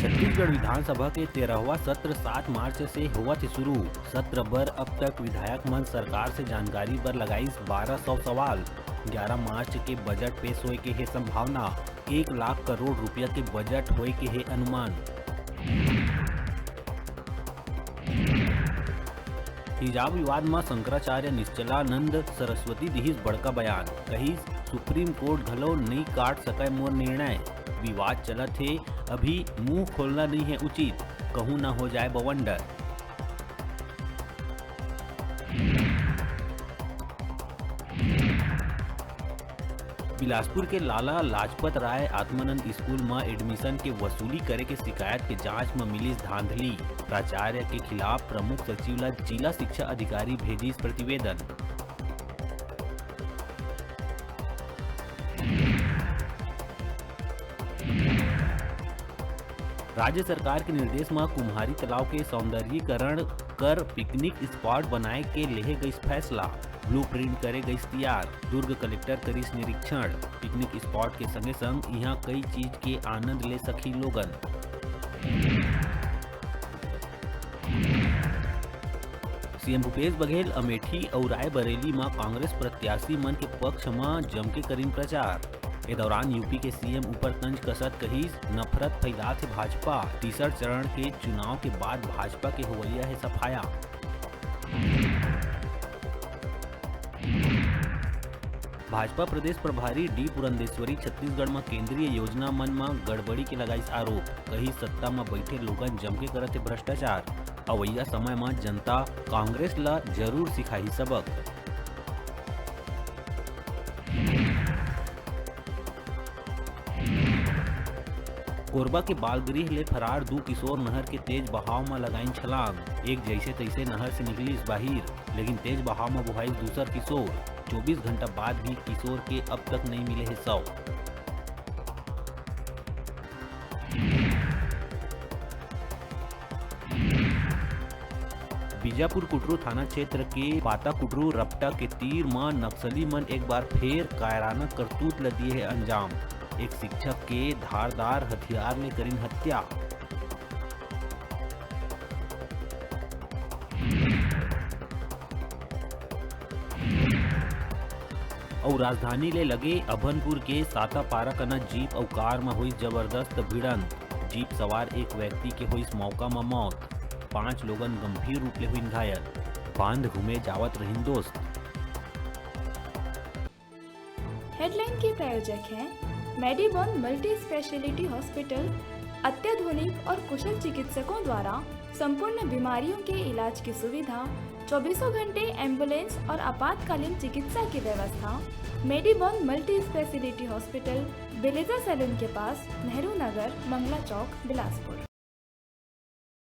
छत्तीसगढ़ विधानसभा के 13वां सत्र 7 मार्च से हुआ थी शुरू। सत्र भर अब तक विधायक मन सरकार से जानकारी बर लगाइस 1200 सवाल। 11 मार्च के बजट पेश होए के है संभावना। 1 लाख करोड़ रुपया के बजट होए के है अनुमान। हिजाब विवाद में शंकराचार्य निश्चलानंद सरस्वती दिहिस बड़का बयान। कहिस सुप्रीम कोर्ट घलो नहीं काट सके मोर निर्णय। विवाद चलत है, अभी मुंह खोलना नहीं है उचित, कहूँ न हो जाए बवंडर। बिलासपुर के लाला लाजपत राय आत्मानंद स्कूल में एडमिशन के वसूली करे के शिकायत के जांच में मिली धांधली। प्राचार्य के खिलाफ प्रमुख सचिव ला जिला शिक्षा अधिकारी भेजिस प्रतिवेदन। राज्य सरकार के निर्देश में कुम्हारी तालाब के सौंदर्यीकरण कर पिकनिक स्पॉट बनाए के लेहे गई फैसला। ब्लूप्रिंट करे गई तैयार। दुर्ग कलेक्टर करिस निरीक्षण। पिकनिक स्पॉट के संगे संग यहाँ कई चीज के आनंद ले सकी लोगन। सीएम भूपेश बघेल अमेठी और रायबरेली में कांग्रेस प्रत्याशी मन के पक्ष में जमके करीन प्रचार। ए दौरान यूपी के सीएम ऊपर तंज कसत कहिस नफरत फैलात है भाजपा। तीसरा चरण के चुनाव के बाद भाजपा के होवैया है सफाया। भाजपा प्रदेश प्रभारी डी पुरंदेश्वरी छत्तीसगढ़ में केंद्रीय योजना मन में गड़बड़ी के लगाइस आरोप। कही सत्ता में बैठे लोगन जमके करत है भ्रष्टाचार। अवैया समय में जनता कांग्रेस ला जरूर सिखाई सबक। कोरबा के बालगृह ले फरार 2 किशोर नहर के तेज बहाव में लगाइन छलांग। एक जैसे तैसे नहर से निकली इस बाहिर, लेकिन तेज बहाव में बुहाई दूसर किशोर। 24 घंटा बाद भी किशोर के अब तक नहीं मिले है शव। बीजापुर कुटरू थाना क्षेत्र के पाता कुटरू रपटा के तीर में नक्सली मन एक बार फिर कायराना करतूत ल दिए है अंजाम। एक शिक्षक के धारदार हथियार ले करीन हत्या। और राजधानी ले लगे अभनपुर के सातापारा कना जीप और कार में हुई जबरदस्त भिड़ंत। जीप सवार एक व्यक्ति के हुई मौका में मौत। 5 लोगन गंभीर रूप ले हुई घायल। बांध घूमे जावत रहीन दोस्त। हेडलाइन के प्रायोजक हैं मेडिबॉन मल्टी स्पेशलिटी हॉस्पिटल। अत्याधुनिक और कुशल चिकित्सकों द्वारा संपूर्ण बीमारियों के इलाज की सुविधा, 24 घंटे एम्बुलेंस और आपातकालीन चिकित्सा की व्यवस्था। मेडिबॉन मल्टी स्पेशलिटी हॉस्पिटल, बेलेजा सैलून के पास, नेहरू नगर, मंगला चौक, बिलासपुर।